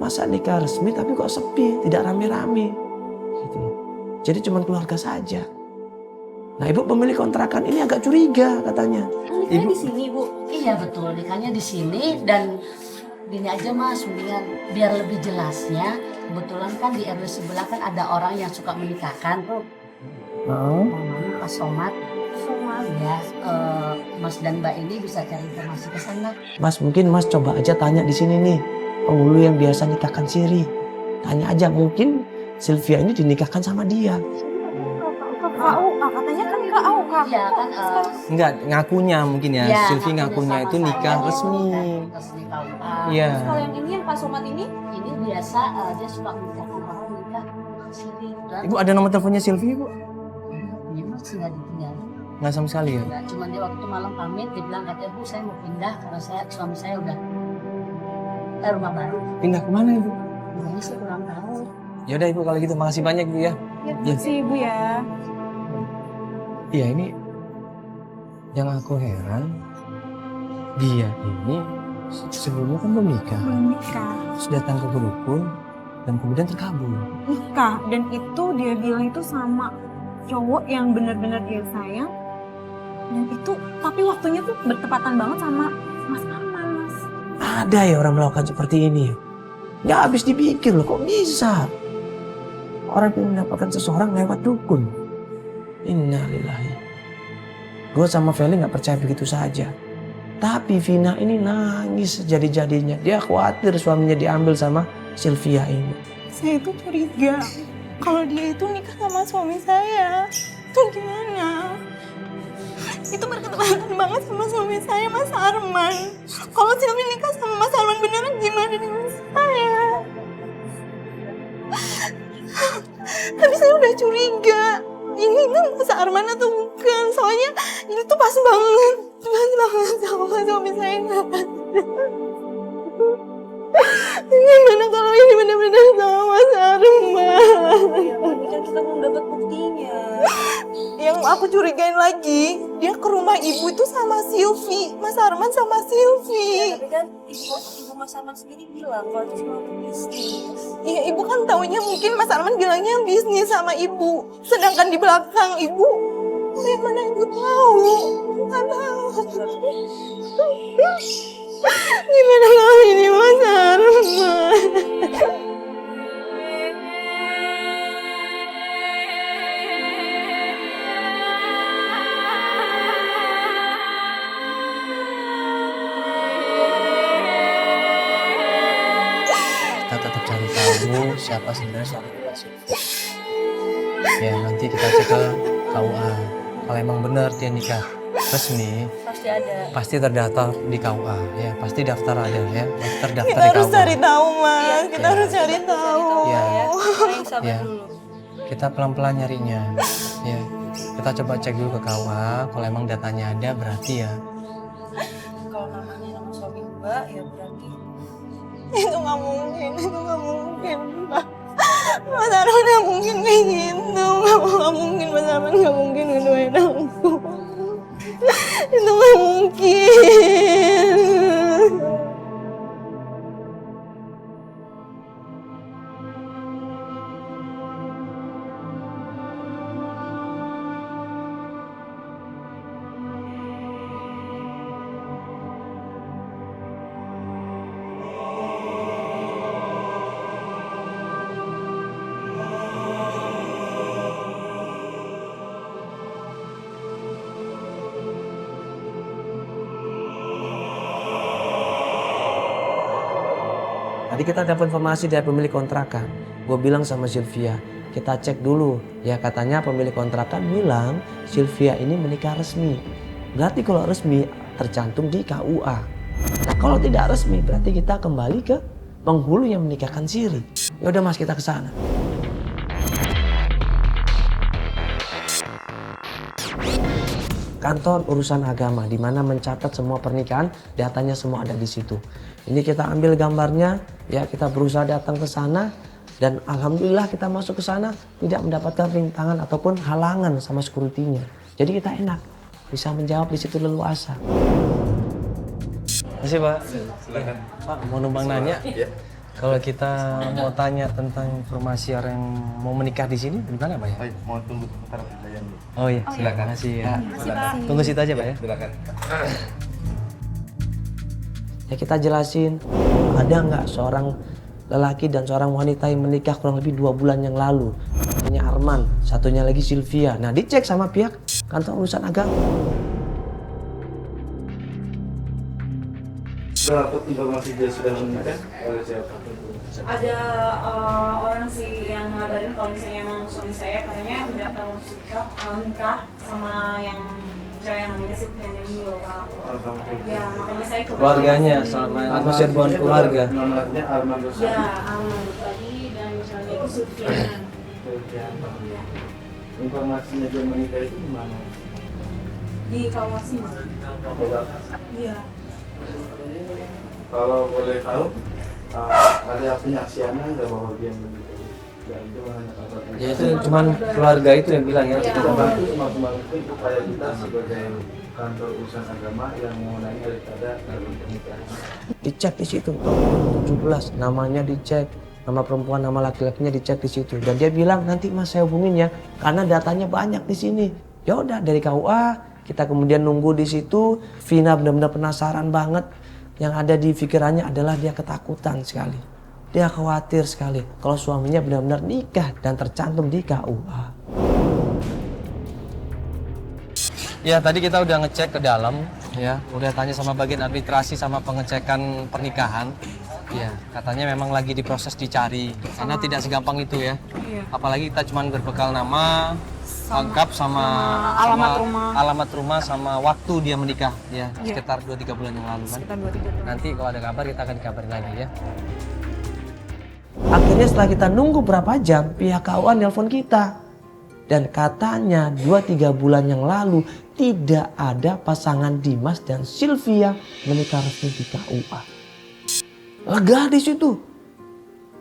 Masa nikah resmi tapi kok sepi, tidak rame-rame. Gitu. Jadi cuma keluarga saja. Nah ibu pemilik kontrakan ini agak curiga katanya. Nikahnya di sini Bu? Iya betul, nikahnya di sini dan gini aja Mas, mendingan biar lebih jelasnya. Kebetulan kan di RW sebelah kan ada orang yang suka menikahkan tuh. Namanya Pak Somad. Ya, Mas dan Mbak ini bisa cari informasi ke sana. Mas mungkin Mas coba aja tanya di sini nih, penghulu yang biasa nikahkan Siri. Tanya aja, mungkin Sylvia ini dinikahkan sama dia. KUA, katanya kan KUA. Iya kan. Enggak, ngakunya mungkin ya. Sylvie ngakunya itu nikah resmi. Resmi KUA. Iya. Terus kalau yang ini yang Pak Somad ini? Ini biasa dia suka menikahkan orang nikah siri. Ibu ada nomor teleponnya Sylvie, Bu? Ini Mas nggak ditinggal. Nggak sama sekali ya? Enggak, cuman dia waktu itu malam pamit, dia bilang katanya Bu saya mau pindah karena suami saya udah rumah baru. Pindah kemana Ibu? Ini sih kurang tahu. Yaudah Ibu kalau gitu, makasih banyak Bu ya. Ya, makasih Ibu ya. Iya ini yang aku heran, dia ini sebelumnya kan belum nikah, Belum nikah. terus datang ke rukun dan kemudian terkabul. Nikah, dan itu dia bilang itu sama cowok yang benar-benar dia sayang. Dan itu, tapi waktunya tuh bertepatan banget sama Mas Arman, Mas. Ada ya orang melakukan seperti ini. Nggak habis dipikir loh, kok bisa? Orang yang mendapatkan seseorang lewat dukun. Innalillahi. Gue sama Feli nggak percaya begitu saja. Tapi Vina ini nangis sejadi-jadinya. Dia khawatir suaminya diambil sama Sylvia ini. Saya itu curiga kalau dia itu nikah sama suami saya. Itu gimana? Itu berketepatan banget sama suami saya, Mas Arman. Kalau Sylvia nikah sama Mas Arman beneran gimana dengan saya? Tapi saya udah curiga. Ini tuh Mas Arman atau bukan? Soalnya ini tuh pas banget sama suami saya nggak ada. Gimana kalau ini benar-benar sama Mas Arman? Tapi kan kita belum dapat buktinya. Yang aku curigain lagi, dia ke rumah ibu itu sama Sylvie. Mas Arman sama Sylvie. Tapi kan ibu Mas Arman sendiri bilang kalau itu cuma untuk bisnis. Iya, ibu kan taunya mungkin Mas Arman bilangnya bisnis sama ibu. Sedangkan di belakang ibu, yang mana ibu tahu? Nggak tahu. Gimana kalau ini Mas Arman? Kita tetap cari tahu siapa sebenarnya suami Sylvia. Ya nanti kita cek ke KUA. Kalau emang benar dia nikah resmi, Pasti ada. pasti terdaftar di KUA. Ya pasti daftar ada ya, terdaftar Kita di harus KUA. cari tahu, Mas. Iya, Kita iya. harus cari tahu. Iya. Ya, yang sabar Ya. dulu. Kita pelan-pelan nyarinya. Ya, kita coba cek dulu ke KUA. Kalau emang datanya ada berarti ya. Kalau namanya nama suami Mbak, ya berarti Itu nggak mungkin, Pak. Mas Arman nggak mungkin kayak gitu. Nggak mungkin, Mas Arman nggak mungkin ngeduain aku. Itu nggak mungkin. Tadi kita dapat informasi dari pemilik kontrakan. Gue bilang sama Sylvia, kita cek dulu. Ya katanya pemilik kontrakan bilang Sylvia ini menikah resmi. Berarti kalau resmi tercantum di KUA. Nah kalau tidak resmi berarti kita kembali ke penghulu yang menikahkan Siri. Ya udah Mas, kita ke sana. Kantor urusan agama di mana mencatat semua pernikahan, datanya semua ada di situ. Ini kita ambil gambarnya, ya kita berusaha datang ke sana dan alhamdulillah kita masuk ke sana tidak mendapatkan rintangan ataupun halangan sama sekuritinya. Jadi kita enak bisa menjawab di situ leluasa. Terima kasih Pak. Silakan. Pak mau numpang nanya. Kalau kita mau tanya tentang informasi orang yang mau menikah di sini, gimana Pak ya? Baik, mau tunggu sebentar saya dulu. Oh iya, silakan. Makasih ya. Silakan. Tunggu situ aja Pak ya. Silakan. Ya kita jelasin, ada nggak seorang lelaki dan seorang wanita yang menikah kurang lebih 2 bulan yang lalu. Satunya Arman, satunya lagi Sylvia. Nah dicek sama pihak kantor urusan agama. Berapa informasi dia sudah menikah? Oleh siapa? Ada orang sih yang ngabarin kalau misalnya emang suami saya katanya udah tahu nikah sama yang cewek yang namanya Sylvia ini loh Pak. Ya makanya saya Keluarganya sama atmosfer hubungan keluarga. Namanya Arman Rosadi. Ya aman tadi dan misalnya itu Sylvia. Ya. Informasinya dia menikah itu di mana? Di Kawasi Mas. Iya. Kalau boleh tahu, ada penyaksiannya nggak bahwa dia menikah? Ya itu hanya kabar. Ya itu cuman keluarga itu yang bilang ya. Kita bantu semaksimal mungkin upaya kita sebagai kantor urusan agama yang mengenai daripada pernikahan. Dicek di situ, 17 namanya dicek, nama perempuan, nama laki-lakinya dicek di situ. Dan dia bilang nanti Mas saya hubungin ya, karena datanya banyak di sini. Ya udah dari KUA kita kemudian nunggu di situ. Vina benar-benar penasaran banget. Yang ada di pikirannya adalah dia ketakutan sekali. Dia khawatir sekali kalau suaminya benar-benar nikah dan tercantum di KUA. Ya tadi kita udah ngecek ke dalam ya, udah tanya sama bagian administrasi sama pengecekan pernikahan. Ya, katanya memang lagi diproses dicari karena tidak segampang itu ya. Apalagi kita cuma berbekal nama, lengkap sama alamat rumah sama waktu dia menikah ya, sekitar 2-3 bulan yang lalu kan. Nanti kalau ada kabar kita akan dikabarin lagi ya. Akhirnya setelah kita nunggu berapa jam, pihak KUA nelpon kita. Dan katanya 2-3 bulan yang lalu tidak ada pasangan Dimas dan Sylvia menikah resmi di KUA. Lega di situ.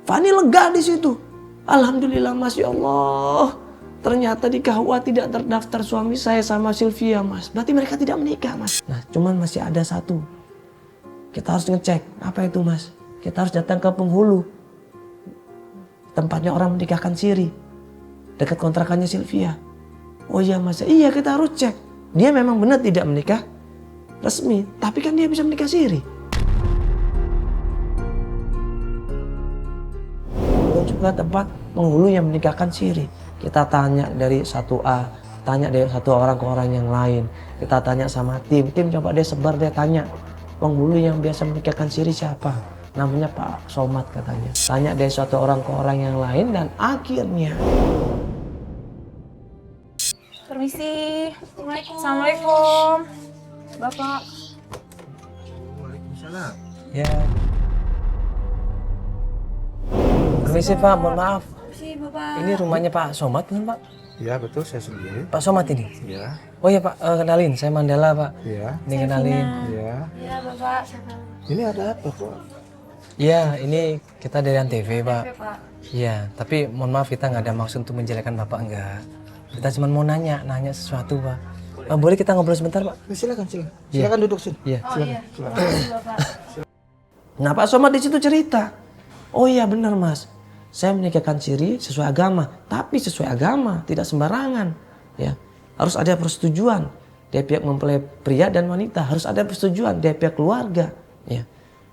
Fani lega di situ. Alhamdulillah Masya Allah. Ternyata di KUA tidak terdaftar suami saya sama Sylvia Mas. Berarti mereka tidak menikah Mas. Nah cuman masih ada satu. Kita harus ngecek. Apa itu Mas? Kita harus datang ke penghulu. Tempatnya orang menikahkan siri. Dekat kontrakannya Sylvia. Oh iya Mas. Iya kita harus cek. Dia memang benar tidak menikah resmi. Tapi kan dia bisa menikah siri. Dan juga tempat penghulu yang menikahkan siri. Kita tanya dari 1A, tanya dari satu orang ke orang yang lain. Kita tanya sama tim coba dia sebar, dia tanya penghulu yang biasa menikahkan siri siapa? Namanya Pak Somad katanya. Tanya dari satu orang ke orang yang lain dan akhirnya. Permisi. Assalamualaikum. Bapak. Waalaikumsalam. Ya. Permisi Pak, mohon maaf. Si Bapak. Ini rumahnya Pak Somad kan Pak? Ya betul, saya sendiri. Pak Somad ini? Ya. Oh iya Pak, kenalin, saya Mandala Pak. Ya. Ini kenalin. Ya. Iya Bapak. Ini ada apa kok? Iya, ini kita dari Antv Pak. Pak. Iya, tapi mohon maaf kita nggak ada maksud untuk menjelekkan Bapak enggak. Kita cuma mau nanya sesuatu Pak. Boleh kita ngobrol sebentar Pak? Silakan. Iya. Silakan duduk sini. Iya. Oh iya. Makasih Bapak. Nah Pak Somad di situ cerita. Oh iya benar Mas. Saya menikahkan siri sesuai agama, tapi sesuai agama, tidak sembarangan. Ya, harus ada persetujuan dari pihak mempelai pria dan wanita, harus ada persetujuan dari pihak keluarga. Ya,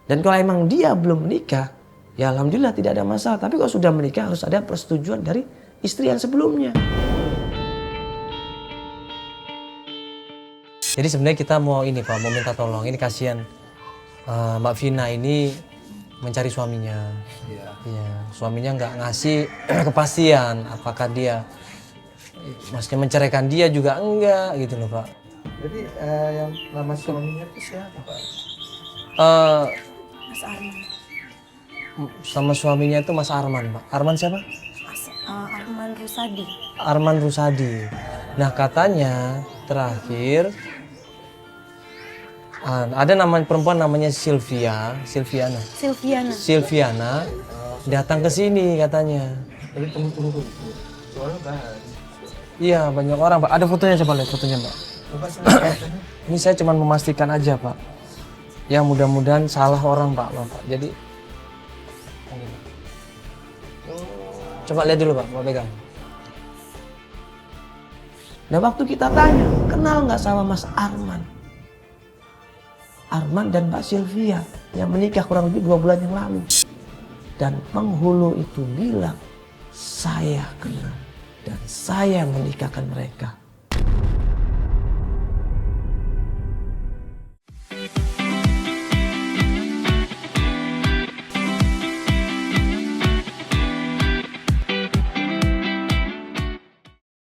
dan kalau emang dia belum menikah, ya alhamdulillah tidak ada masalah. Tapi kalau sudah menikah harus ada persetujuan dari istri yang sebelumnya. Jadi sebenarnya kita mau ini Pak, mau minta tolong. Ini kasihan Mbak Vina ini mencari suaminya. Iya, suaminya nggak ngasih kepastian apakah dia, maksudnya menceraikan dia juga enggak gitu loh Pak. Jadi yang nama suaminya itu siapa Pak? Mas Arman. Sama suaminya itu Mas Arman Pak. Arman siapa? Arman Rusadi. Arman Rusadi. Nah katanya terakhir ada nama perempuan namanya Sylviana datang ke sini katanya. Jadi tunggu. Soalnya bahas. Iya banyak orang Pak. Ada fotonya, coba lihat fotonya Pak. Ini saya cuma memastikan aja Pak. Ya mudah-mudahan salah orang Pak. Jadi Coba lihat dulu Pak, Pak pegang. Nah waktu kita tanya, kenal nggak sama Mas Arman? Arman dan Mbak Sylvia yang menikah kurang lebih 2 bulan yang lalu. Dan penghulu itu bilang, saya kenal dan saya menikahkan mereka.